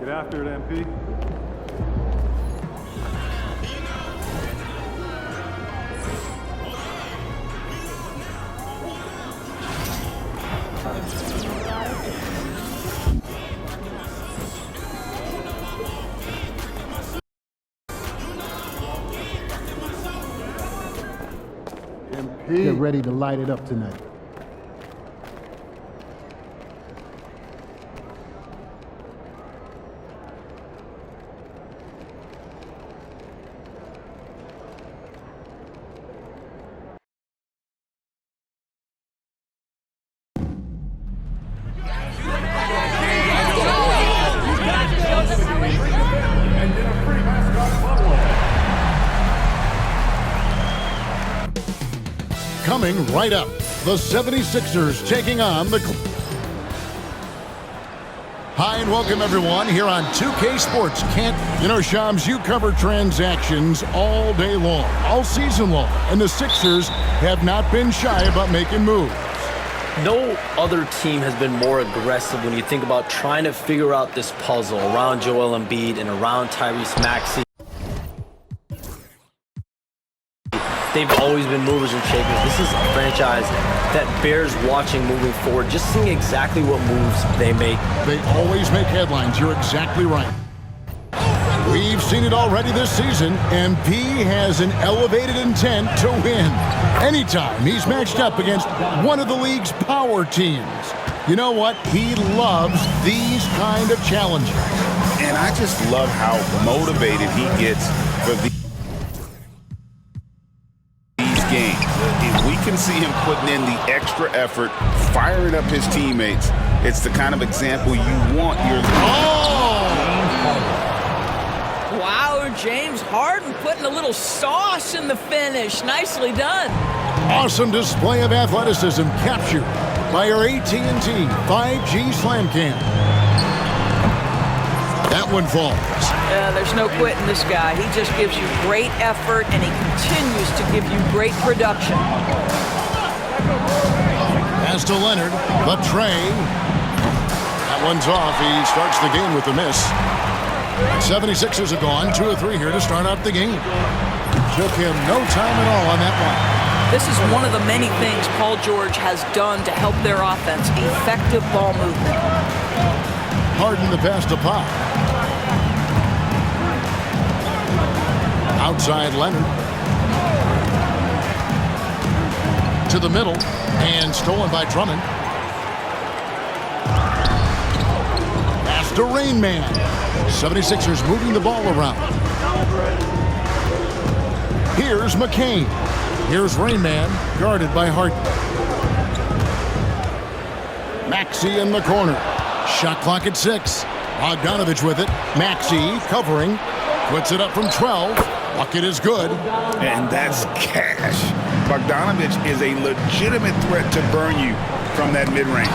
Get after it, MP. Get ready to light it up tonight. Coming right up, the 76ers taking on the... Hi and welcome everyone here on 2K Sports. Shams, you cover transactions all day long, all season long, and the Sixers have not been shy about making moves. No other team has been more aggressive when you think about trying to figure out this puzzle around Joel Embiid and around Tyrese Maxey. They've always been movers and shakers. This is a franchise that bears watching moving forward, just seeing exactly what moves they make. They always make headlines. You're exactly right. We've seen it already this season, and P has an elevated intent to win. Anytime he's matched up against one of the league's power teams. You know what? He loves these kind of challenges. And I just love how motivated he gets for these games. If we can see him putting in the extra effort, firing up his teammates, it's the kind of example you want your... Wow, James Harden putting a little sauce in the finish. Nicely done. Awesome display of athleticism captured by our AT&T 5G Slam Cam. That one falls. There's no quitting this guy. He just gives you great effort, and he continues to give you great production. Pass to Leonard, but Trey. That one's off. He starts the game with a miss. 76ers have gone 2 of 3 here to start out the game. Took him no time at all on that one. This is one of the many things Paul George has done to help their offense. Effective ball movement. Harden the pass to Pop. Outside Leonard. To the middle. And stolen by Drummond. Pass to Rain Man. 76ers moving the ball around. Here's McCain. Here's Rain Man, guarded by Harden. Maxey in the corner. Shot clock at 6. Bogdanovich with it. Maxey covering. Puts it up from 12. Bucket is good. And that's cash. Bogdanovich is a legitimate threat to burn you from that mid-range.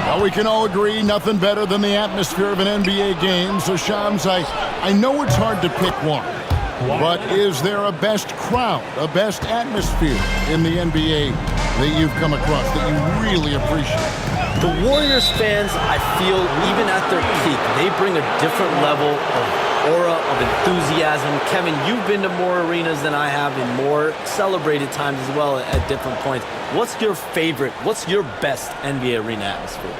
Well, we can all agree nothing better than the atmosphere of an NBA game. So, Shams, I know it's hard to pick one. But is there a best crowd, a best atmosphere in the NBA that you've come across that you really appreciate? The Warriors fans, I feel, even at their peak, they bring a different level of aura, of enthusiasm. Kevin, you've been to more arenas than I have in more celebrated times as well at different points. What's your favorite, what's your best NBA arena atmosphere?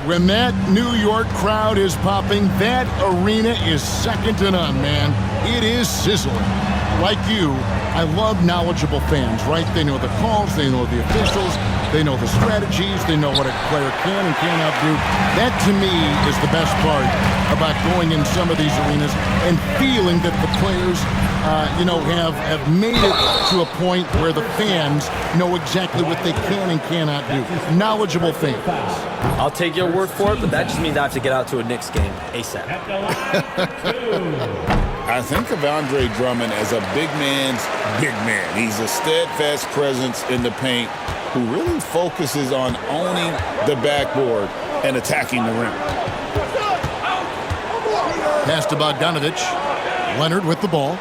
When that New York crowd is popping, that arena is second to none, man. It is sizzling. Like you, I love knowledgeable fans, right? They know the calls, they know the officials, they know the strategies, they know what a player can and cannot do. That, to me, is the best part about going in some of these arenas and feeling that the players, have made it to a point where the fans know exactly what they can and cannot do. Knowledgeable fans. I'll take your word for it, but that just means I have to get out to a Knicks game ASAP. I think of Andre Drummond as a big man's big man. He's a steadfast presence in the paint who really focuses on owning the backboard and attacking the rim. Pass to Bogdanovich. Leonard with the ball.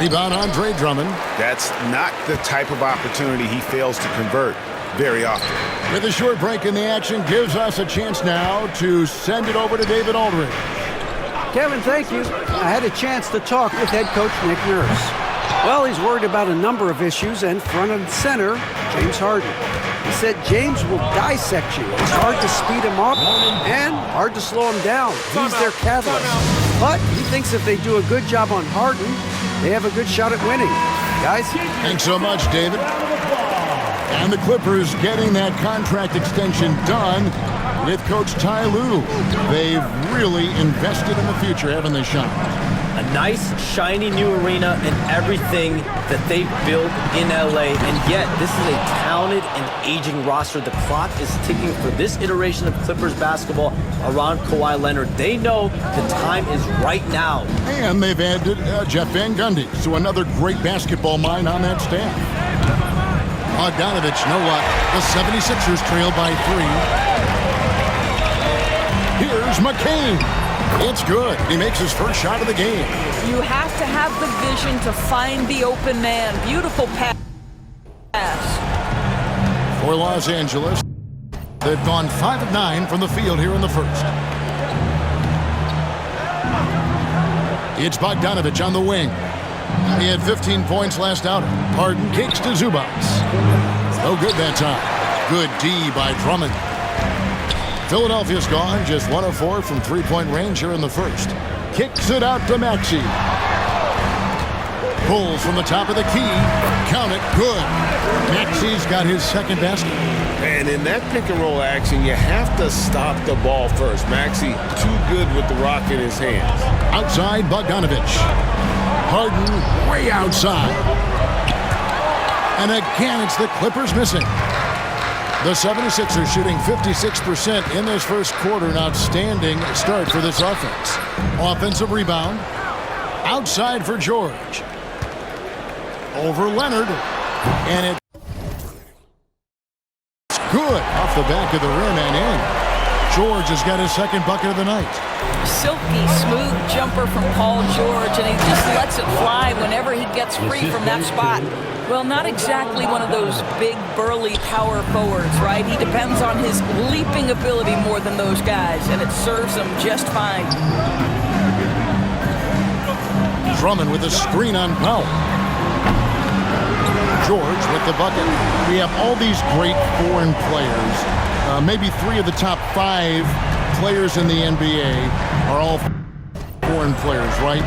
Rebound, Andre Drummond. That's not the type of opportunity he fails to convert very often. With a short break in the action, gives us a chance now to send it over to David Aldridge. Kevin, thank you. I had a chance to talk with head coach Nick Nurse. Well, he's worried about a number of issues, and front and center, James Harden. He said James will dissect you. It's hard to speed him up and hard to slow him down. He's their catalyst. But he thinks if they do a good job on Harden, they have a good shot at winning. Guys? Thanks so much, David. And the Clippers getting that contract extension done with Coach Ty Lue. They've really invested in the future, haven't they, Sean? A nice, shiny new arena and everything that they built in LA. And yet, this is a talented and aging roster. The clock is ticking for this iteration of Clippers basketball around Kawhi Leonard. They know the time is right now. And they've added Jeff Van Gundy, so another great basketball mind on that staff. Bogdanovich, no luck. The 76ers trail by 3. Here's McCain. It's good. He makes his first shot of the game. You have to have the vision to find the open man. Beautiful pass. For Los Angeles, they've gone 5 of 9 from the field here in the first. It's Bogdanovich on the wing. He had 15 points last outing. Harden kicks to Zubac. No good that time. Good D by Drummond. Philadelphia's gone just 1 of 4 from three-point range here in the first. Kicks it out to Maxey. Pulls from the top of the key. Count it. Good. Maxey's got his second basket. And in that pick-and-roll action, you have to stop the ball first. Maxey too good with the rock in his hands. Outside, Bogdanovich. Harden way outside. And again, it's the Clippers missing. The 76ers shooting 56% in this first quarter. An outstanding start for this offense. Offensive rebound. Outside for George. Over Leonard. And it's good off the back of the rim and in. George has got his second bucket of the night. Silky smooth jumper from Paul George, and he just lets it fly whenever he gets free from that spot. Well, not exactly one of those big, burly power forwards, right? He depends on his leaping ability more than those guys, and it serves him just fine. Drummond with a screen on Powell. George with the bucket. We have all these great foreign players. Maybe 3 of the top 5 players in the NBA are all foreign players, right?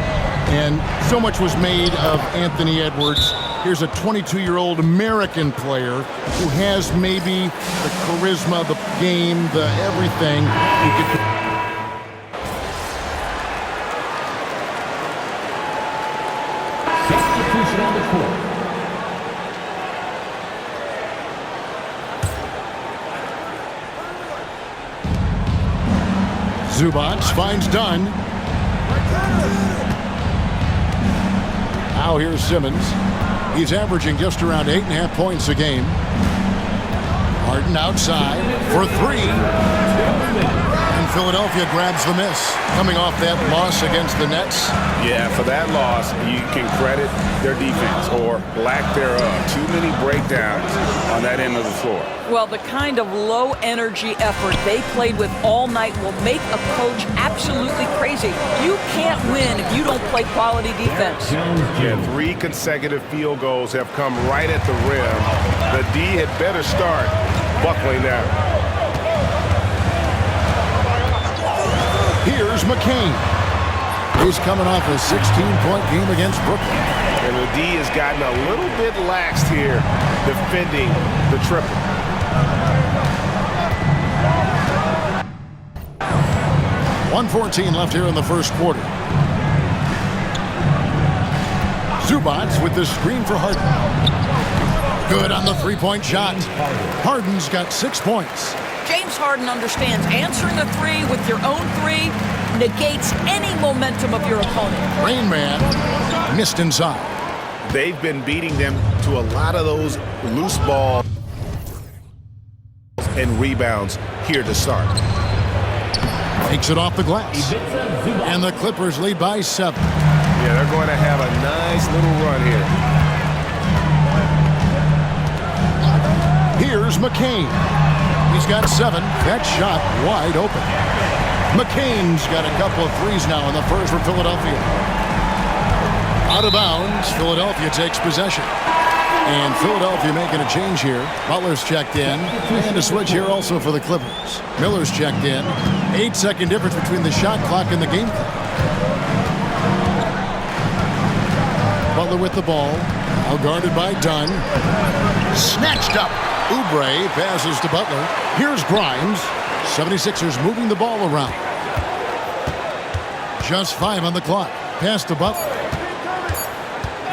And so much was made of Anthony Edwards. Here's a 22-year-old American player who has maybe the charisma, the game, the everything. Who could Substitution on the court. Zubac finds Dunn. Now here's Simmons. He's averaging just around 8.5 points a game. Harden outside for 3. And Philadelphia grabs the miss. Coming off that loss against the Nets. Yeah, for that loss, you can credit their defense or lack thereof. Too many breakdowns on that end of the floor. Well, the kind of low-energy effort they played with all night will make a coach absolutely crazy. You can't win if you don't play quality defense. Yeah, 3 consecutive field goals have come right at the rim. The D had better start buckling down. Here's McCain. He's coming off a 16-point game against Brooklyn. And the D has gotten a little bit laxed here defending the triple. .114 left here in the first quarter. Zubac with the screen for Harden. Good on the three-point shot. Harden's got 6 points. James Harden understands answering a 3 with your own 3 negates any momentum of your opponent. Rain Man missed inside. They've been beating them to a lot of those loose balls and rebounds here to start. Takes it off the glass. And the Clippers lead by 7. Yeah, they're going to have a nice little run here. Here's McCain. He's got 7. That shot wide open. McCain's got a couple of threes now in the first for Philadelphia. Out of bounds, Philadelphia takes possession. And Philadelphia making a change here. Butler's checked in. And a switch here also for the Clippers. Miller's checked in. 8-second difference between the shot clock and the game clock. Butler with the ball. Now guarded by Dunn. Snatched up. Oubre passes to Butler. Here's Grimes. 76ers moving the ball around. Just 5 on the clock. Pass to Butler.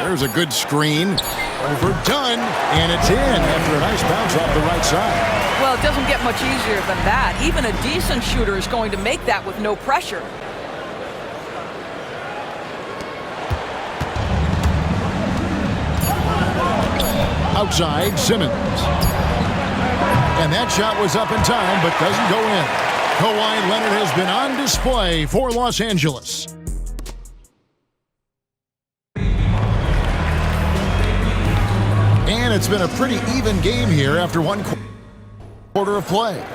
There's a good screen. Over Dunn. And it's in after a nice bounce off the right side. Well, it doesn't get much easier than that. Even a decent shooter is going to make that with no pressure. Outside, Simmons. And that shot was up in time, but doesn't go in. Kawhi Leonard has been on display for Los Angeles. And it's been a pretty even game here after one quarter of play.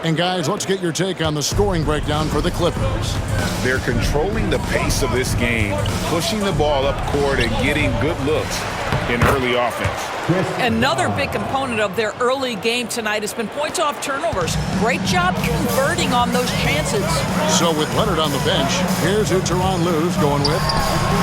And guys, let's get your take on the scoring breakdown for the Clippers. They're controlling the pace of this game, pushing the ball up court and getting good looks in early offense. Another big component of their early game tonight has been points off turnovers. Great job converting on those chances. So with Leonard on the bench, here's who Tyronn Lue's going with.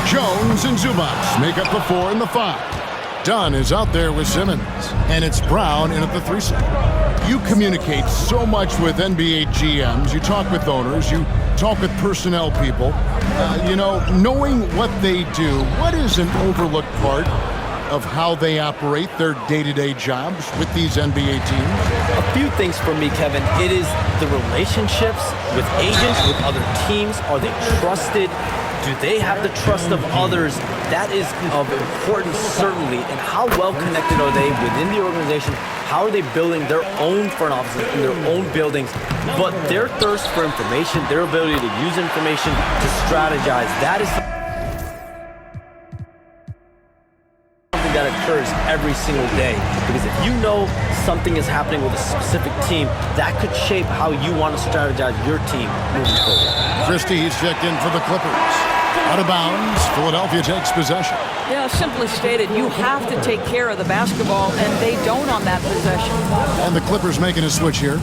Jones and Zubac make up the 4 and the 5. Dunn is out there with Simmons, and it's Brown in at the 3 slot. You communicate so much with NBA GMs. You talk with owners. You talk with personnel people. Knowing what they do, what is an overlooked part of how they operate their day-to-day jobs with these NBA teams? A few things for me, Kevin. It is the relationships with agents, with other teams. Are they trusted? Do they have the trust of others? That is of importance, certainly. And how well connected are they within the organization? How are they building their own front offices in their own buildings? But their thirst for information, their ability to use information to strategize, that is something that occurs every single day. Because if you know something is happening with a specific team, that could shape how you want to strategize your team moving forward. Christie is checked in for the Clippers. Out of bounds, Philadelphia takes possession. Yeah, simply stated, you have to take care of the basketball, and they don't on that possession. And the Clippers making a switch here.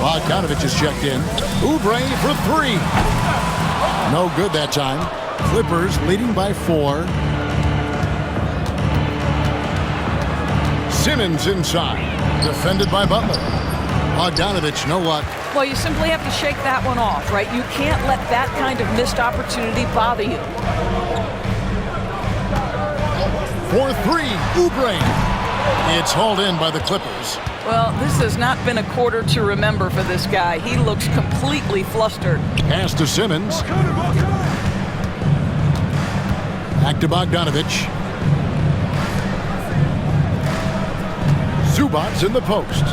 Bogdanovich is checked in. Oubre for 3. No good that time. Clippers leading by 4. Simmons inside. Defended by Butler. Bogdanovich, no luck. Well, you simply have to shake that one off, right? You can't let that kind of missed opportunity bother you. For 3, Oubre. It's hauled in by the Clippers. Well, this has not been a quarter to remember for this guy. He looks completely flustered. Pass to Simmons. Back to Bogdanovich. Zubac's in the post.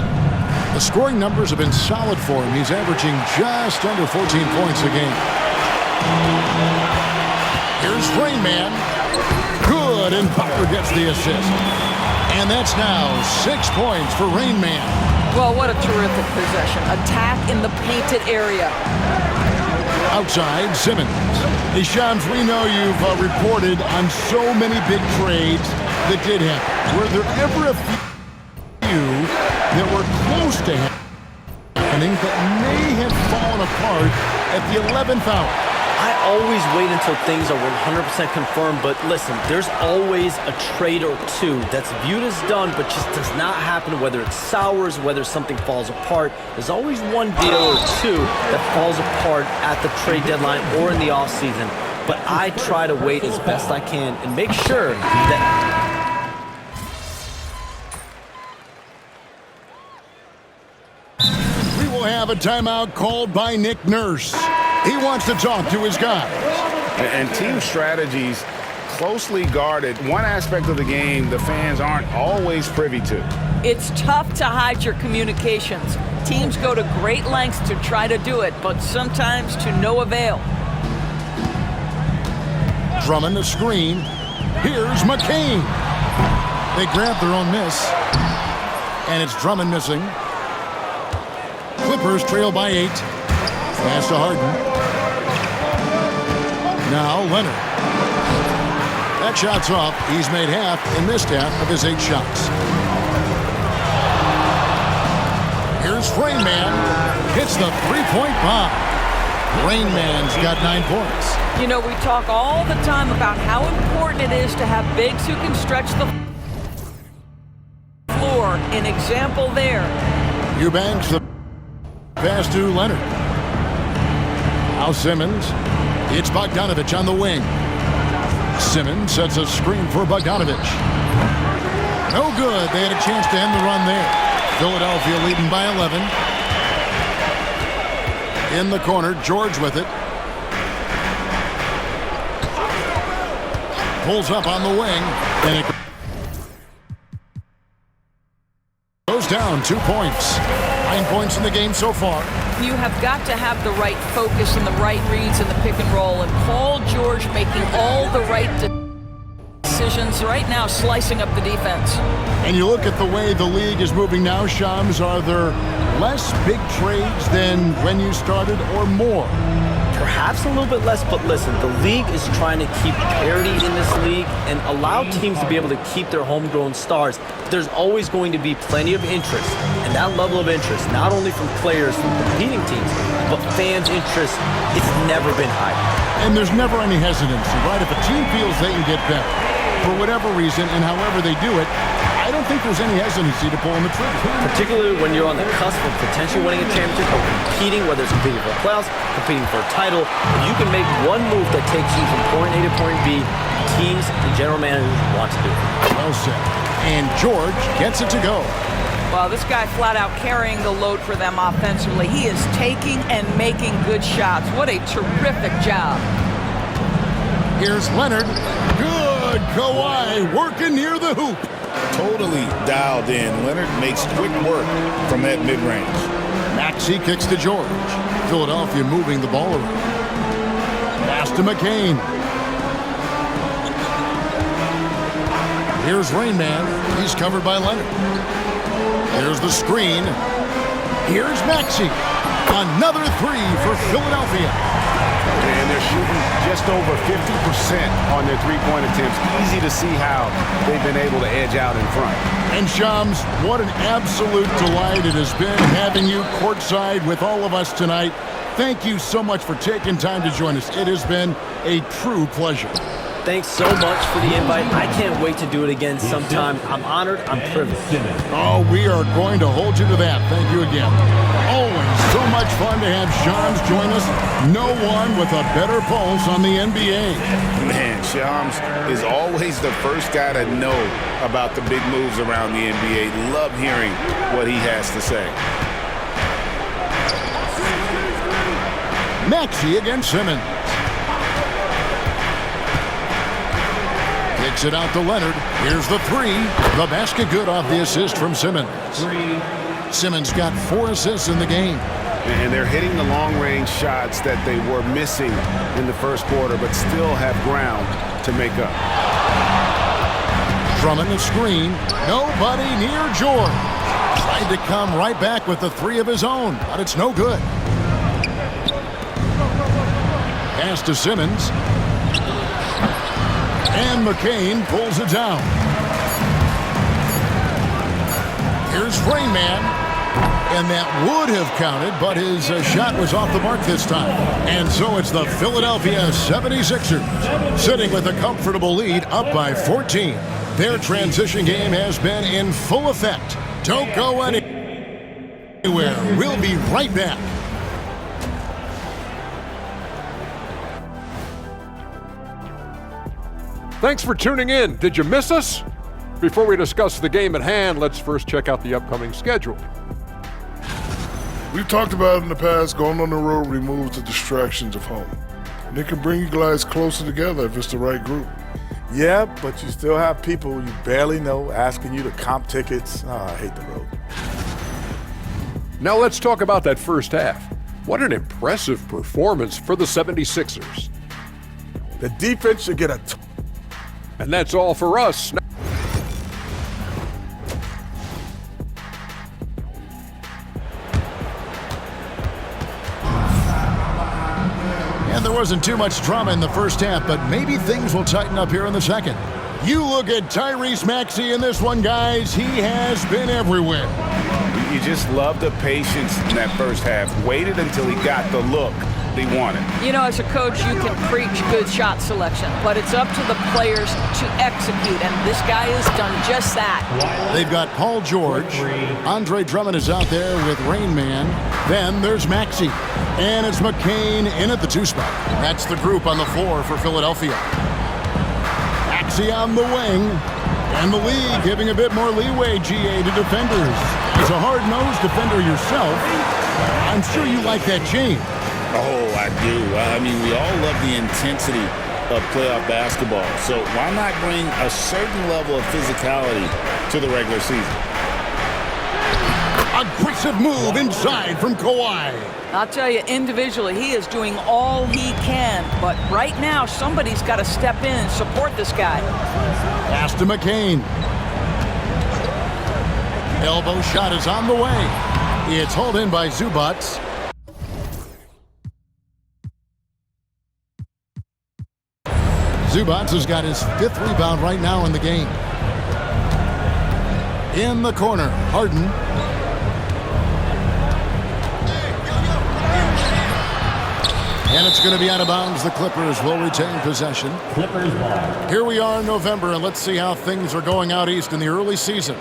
The scoring numbers have been solid for him. He's averaging just under 14 points a game. Here's Rain Man. Good, and Butler gets the assist. And that's now 6 points for Rain Man. Well, what a terrific possession. Attack in the painted area. Outside, Simmons. Hey, Shams, we know you've reported on so many big trades that did happen. Were there ever a few that were close to happening but may have fallen apart at the 11th hour? I always wait until things are 100% confirmed, but listen, there's always a trade or two that's viewed as done but just does not happen, whether it sours, whether something falls apart. There's always one deal or two that falls apart at the trade deadline or in the offseason. But I try to wait as best I can and make sure that have a timeout called by Nick Nurse. He wants to talk to his guys. And team strategies closely guarded. One aspect of the game the fans aren't always privy to. It's tough to hide your communications. Teams go to great lengths to try to do it, but sometimes to no avail. Drummond, a screen. Here's McCain. They grab their own miss. And it's Drummond missing. Clippers trail by 8. Pass to Harden. Now Leonard. That shot's off. He's made half and missed half of his 8 shots. Here's Rain Man. Hits the three-point bomb. Rain Man's got 9 points. You know, we talk all the time about how important it is to have bigs who can stretch the floor. An example there. Eubanks, the pass to Leonard. Now Simmons. It's Bogdanovich on the wing. Simmons sets a screen for Bogdanovich. No good. They had a chance to end the run there. Philadelphia leading by 11. In the corner, George with it. Pulls up on the wing, and it goes down 2 points. 9 points in the game so far. You have got to have the right focus and the right reads in the pick and roll. And Paul George making all the right decisions right now, slicing up the defense. And you look at the way the league is moving now, Shams, are there less big trades than when you started or more? Perhaps a little bit less, but listen, the league is trying to keep parity in this league and allow teams to be able to keep their homegrown stars. There's always going to be plenty of interest, and that level of interest, not only from players from competing teams, but fans' interest, it's never been higher. And there's never any hesitancy, right? If a team feels they can get better, for whatever reason and however they do it, I don't think there's any hesitancy to pulling the trigger. Particularly when you're on the cusp of potentially winning a championship or competing, whether it's competing for the playoffs, competing for a title. If you can make one move that takes you from point A to point B, teams and general managers want to do it. Well said. And George gets it to go. Well, this guy flat out carrying the load for them offensively. He is taking and making good shots. What a terrific job. Here's Leonard. Good. Kawhi working near the hoop. Totally dialed in. Leonard makes quick work from that mid-range. Maxey kicks to George. Philadelphia moving the ball around. Pass to McCain. Here's Rain Man. He's covered by Leonard. Here's the screen. Here's Maxey. Another 3 for Philadelphia. And they're shooting just over 50% on their three-point attempts. Easy to see how they've been able to edge out in front. And Shams, what an absolute delight it has been having you courtside with all of us tonight. Thank you so much for taking time to join us. It has been a true pleasure. Thanks so much for the invite. I can't wait to do it again sometime. I'm honored. I'm privileged. Oh, we are going to hold you to that. Thank you again. Always so much fun to have Shams join us. No one with a better pulse on the NBA. Man, Shams is always the first guy to know about the big moves around the NBA. Love hearing what he has to say. Maxey against Simmons. Kicks it out to Leonard. Here's the 3. The basket good off the assist from Simmons. Simmons got 4 assists in the game. And they're hitting the long-range shots that they were missing in the first quarter, but still have ground to make up. Drummond the screen. Nobody near George. Tried to come right back with the 3 of his own, but it's no good. Pass to Simmons. And McCain pulls it down. Here's Rain Man. And that would have counted, but his shot was off the mark this time. And so it's the Philadelphia 76ers sitting with a comfortable lead up by 14. Their transition game has been in full effect. Don't go anywhere. We'll be right back. Thanks for tuning in. Did you miss us? Before we discuss the game at hand, let's first check out the upcoming schedule. We've talked about it in the past, going on the road removes the distractions of home. And it can bring you guys closer together if it's the right group. Yeah, but you still have people you barely know asking you to comp tickets. I hate the road. Now let's talk about that first half. What an impressive performance for the 76ers. The defense should get a And that's all for us. And there wasn't too much drama in the first half, but maybe things will tighten up here in the second. You look at Tyrese Maxey in this one, guys. He has been everywhere. You just love the patience in that first half. Waited until he got the look he wanted. You know, as a coach, you can preach good shot selection, but it's up to the players to execute, and this guy has done just that. They've got Paul George. Andre Drummond is out there with Rain Man. Then there's Maxey. And it's McCain in at the 2 spot. That's the group on the floor for Philadelphia. Maxey on the wing. And the league giving a bit more leeway, GA, to defenders. As a hard-nosed defender yourself, I'm sure you like that change. Oh, I do. I mean, we all love the intensity of playoff basketball. So why not bring a certain level of physicality to the regular season? Aggressive move inside from Kawhi. I'll tell you, individually, he is doing all he can, but right now, somebody's got to step in and support this guy. Pass to McCain. Elbow shot is on the way. It's hauled in by Zubac. Zubac has got his 5th rebound right now in the game. In the corner, Harden. And it's going to be out of bounds. The Clippers will retain possession. Clippers ball. Here we are in November, and let's see how things are going out east in the early season.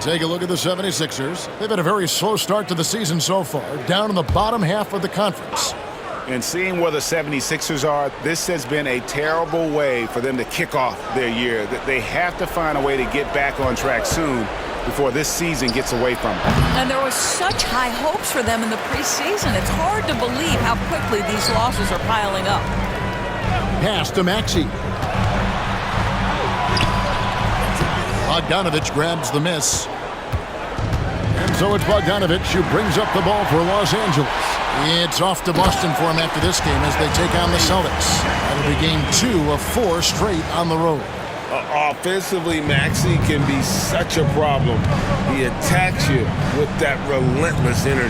Take a look at the 76ers. They've had a very slow start to the season so far, down in the bottom half of the conference. And seeing where the 76ers are, this has been a terrible way for them to kick off their year. They have to find a way to get back on track soon before this season gets away from them. And there was such high hopes for them in the preseason. It's hard to believe how quickly these losses are piling up. Pass to Maxey. Bogdanovich grabs the miss. And so it's Bogdanovich who brings up the ball for Los Angeles. It's off to Boston for him after this game as they take on the Celtics. That'll be game 2 of 4 straight on the road. Offensively, Maxey can be such a problem. He attacks you with that relentless energy.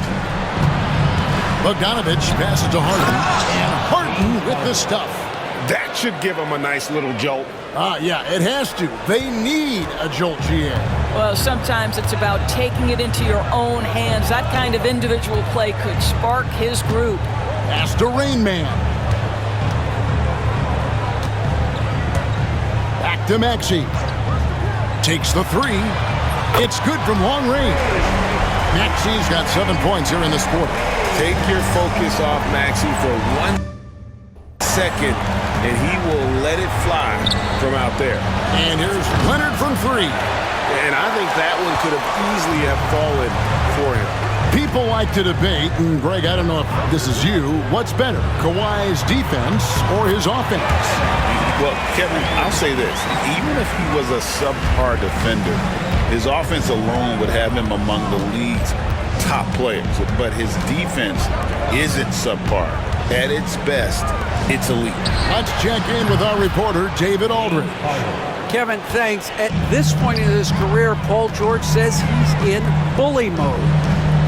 Bogdanovich passes to Harden, and Harden with the stuff. That should give them a nice little jolt. Yeah, it has to. They need a jolt, GA. Well, sometimes it's about taking it into your own hands. That kind of individual play could spark his group. Pass to Rain Man. Back to Maxey. Takes the 3. It's good from long range. Maxey's got 7 points here in this quarter. Take your focus off Maxey for 1 second, and he will let it fly from out there. And here's Leonard from 3. And I think that one could have easily have fallen for him. People like to debate, and Greg, I don't know if this is you, what's better, Kawhi's defense or his offense? Well, Kevin, I'll say this. Even if he was a subpar defender, his offense alone would have him among the league's top players. But his defense isn't subpar. At its best, it's elite. Let's check in with our reporter, David Aldridge. Kevin, thanks. At this point in his career, Paul George says he's in bully mode.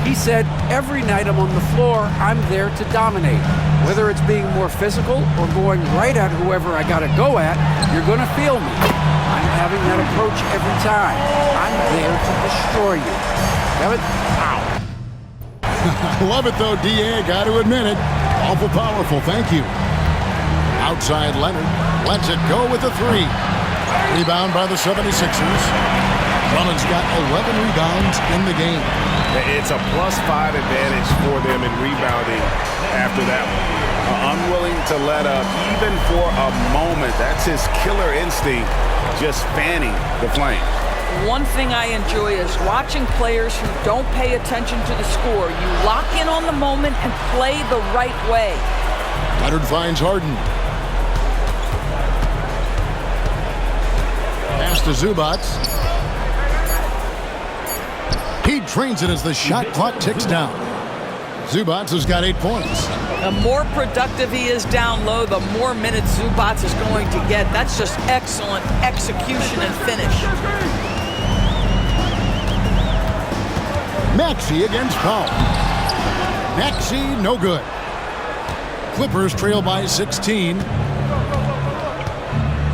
He said, every night I'm on the floor, I'm there to dominate. Whether it's being more physical or going right at whoever I got to go at, you're going to feel me. I'm having that approach every time. I'm there to destroy you. Kevin, wow. Love it, though, D.A. Got to admit it. Awful powerful, thank you. Outside Leonard lets it go with the 3. Rebound by the 76ers. Drummond's got 11 rebounds in the game. It's a +5 advantage for them in rebounding after that one. Unwilling to let up even for a moment. That's his killer instinct, just fanning the flame. One thing I enjoy is watching players who don't pay attention to the score. You lock in on the moment and play the right way. Leonard finds Harden. Pass to Zubac. He drains it as the shot clock ticks down. Zubac has got 8 points. The more productive he is down low, the more minutes Zubac is going to get. That's just excellent execution and finish. Maxey against Powell. Maxey, no good. Clippers trail by 16.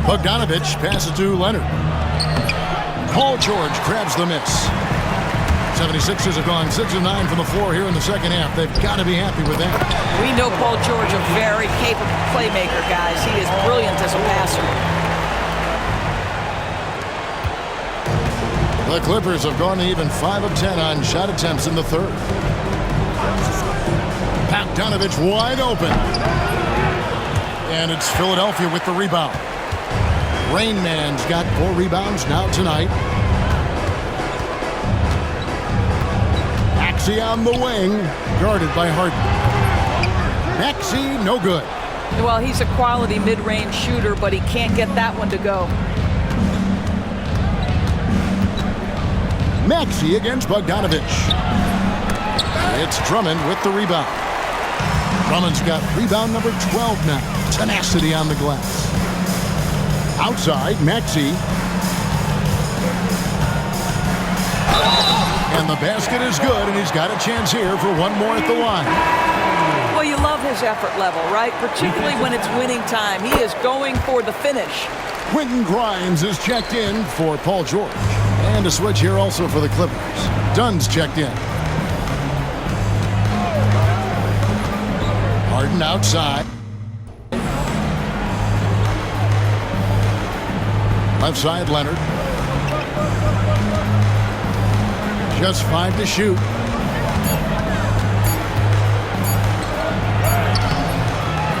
Bogdanovich passes to Leonard. Paul George grabs the miss. 76ers have gone 6 of 9 from the floor here in the second half. They've got to be happy with that. We know Paul George, a very capable playmaker, guys. He is brilliant as a passer. The Clippers have gone to even 5 of 10 on shot attempts in the third. Bogdanovich wide open. And it's Philadelphia with the rebound. Rain Man's got 4 rebounds now tonight. Maxey on the wing, guarded by Harden. Maxey, no good. Well, he's a quality mid-range shooter, but he can't get that one to go. Maxey against Bogdanovich. It's Drummond with the rebound. Drummond's got rebound number 12 now. Tenacity on the glass. Outside, Maxey. And the basket is good, and he's got a chance here for one more at the line. Well, you love his effort level, right? Particularly when it's winning time. He is going for the finish. Quentin Grimes is checked in for Paul George. And a switch here also for the Clippers. Dunn's checked in. Harden outside. Left side, Leonard. Just 5 to shoot.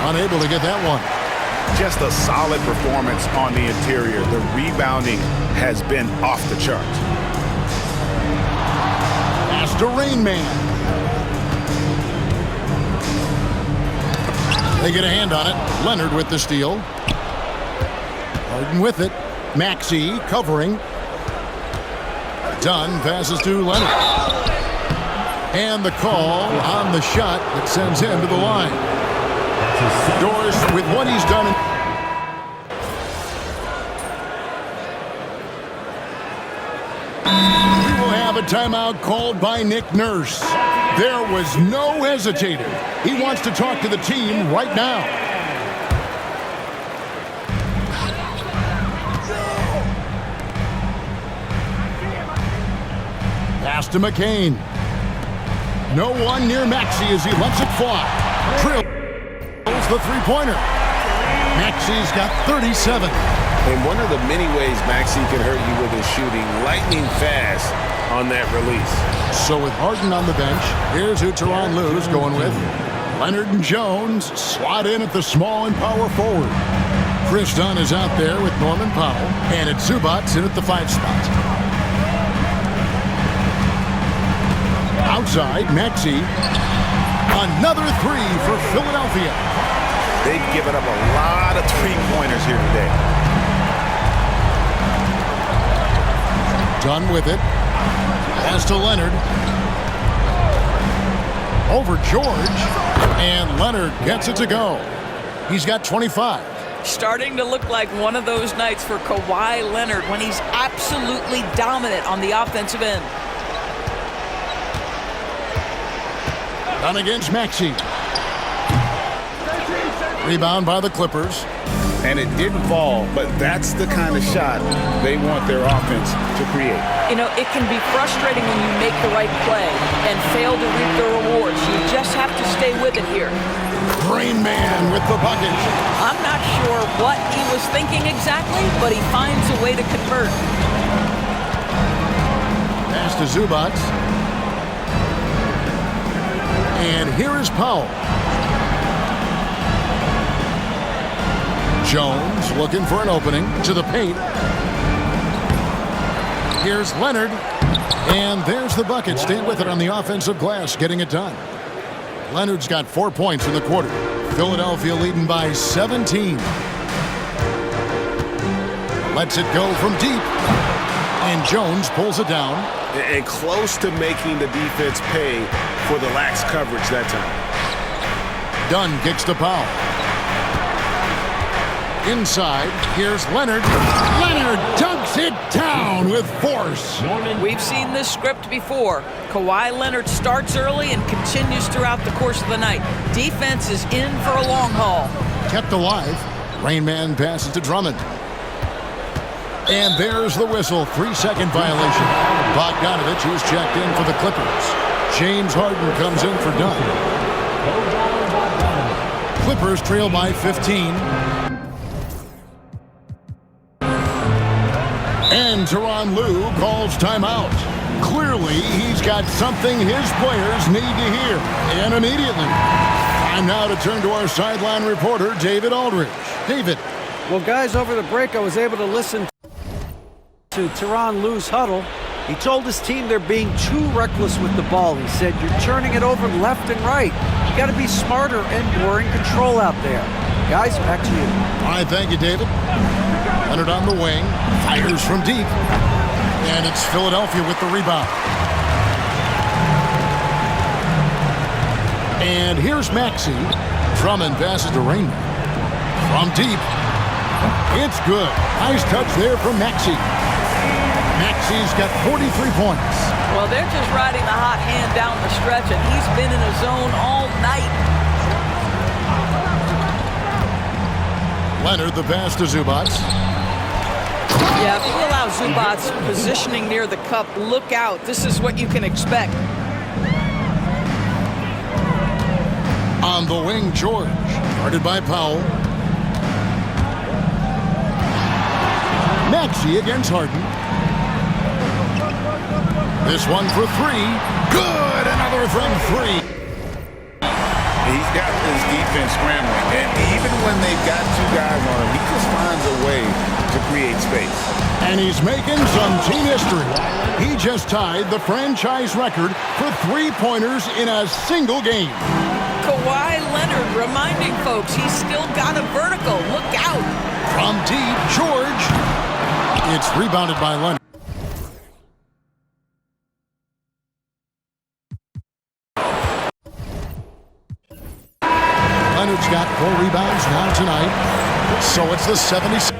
Unable to get that one. Just a solid performance on the interior. The rebounding has been off the charts. Pass to Rain Man. They get a hand on it. Leonard with the steal. Harden with it. Maxey covering. Dunn passes to Leonard. And the call on the shot that sends him to the line. Doris with what he's done. We will have a timeout called by Nick Nurse. There was no hesitating. He wants to talk to the team right now. Pass to McCain. No one near Maxey as he lets it fly. Drills the three-pointer. Maxey's got 37. And one of the many ways Maxey can hurt you with his shooting, lightning fast on that release. So with Harden on the bench, here's who Tyronn Lue's going with. Leonard and Jones slot in at the small and power forward. Chris Dunn is out there with Norman Powell. And it's Zubac in at the 5 spot. Outside, Maxey. Another 3 for Philadelphia. They've given up a lot of three-pointers here today. Dunn with it. Pass to Leonard. Over George. And Leonard gets it to go. He's got 25. Starting to look like one of those nights for Kawhi Leonard when he's absolutely dominant on the offensive end. Dunn against Maxey. Rebound by the Clippers. And it didn't fall, but that's the kind of shot they want their offense to create. You know, it can be frustrating when you make the right play and fail to reap the rewards. You just have to stay with it here. Rain Man with the bucket. I'm not sure what he was thinking exactly, but he finds a way to convert. Pass to Zubac. And here is Powell. Jones looking for an opening to the paint. Here's Leonard. And there's the bucket. Staying with it on the offensive glass, getting it done. Leonard's got 4 points in the quarter. Philadelphia leading by 17. Lets it go from deep. And Jones pulls it down. And close to making the defense pay for the lax coverage that time. Dunn kicks to Powell. Inside, here's Leonard. Leonard dunks it down with force. We've seen this script before. Kawhi Leonard starts early and continues throughout the course of the night. Defense is in for a long haul. Kept alive. Rain Man passes to Drummond. And there's the whistle. 3-second violation. Bogdanovich is checked in for the Clippers. James Harden comes in for Dunn. Clippers trail by 15. And Tyronn Lue calls timeout. Clearly, he's got something his players need to hear, and immediately. Time now to turn to our sideline reporter, David Aldridge. David. Well, guys, over the break, I was able to listen to Tyronn Lue's huddle. He told his team they're being too reckless with the ball. He said, you're turning it over left and right. You got to be smarter and more in control out there. Guys, back to you. All right, thank you, David. Leonard on the wing, fires from deep, and it's Philadelphia with the rebound. And here's Maxey. Drummond passes to Rainman. From deep, it's good. Nice touch there from Maxey. Maxey's got 43 points. Well, they're just riding the hot hand down the stretch, and he's been in a zone all night. Leonard, the pass to Zubac. Yeah, if you allow Zubac's positioning near the cup, look out. This is what you can expect. On the wing, George. Guarded by Powell. Maxey against Harden. This one for three. Good! Another from three. He's got his defense scrambling, and even when they've got two guys on him, he just finds a way to create space. And he's making some team history. He just tied the franchise record for three-pointers in a single game. Kawhi Leonard reminding folks he's still got a vertical. Look out. From deep, George. It's rebounded by Leonard. Leonard's got 4 rebounds now tonight. So it's the 76.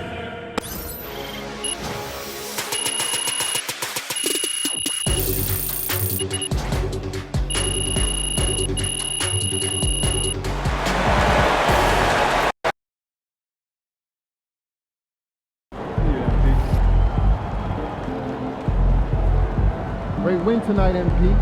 Great win tonight, MP.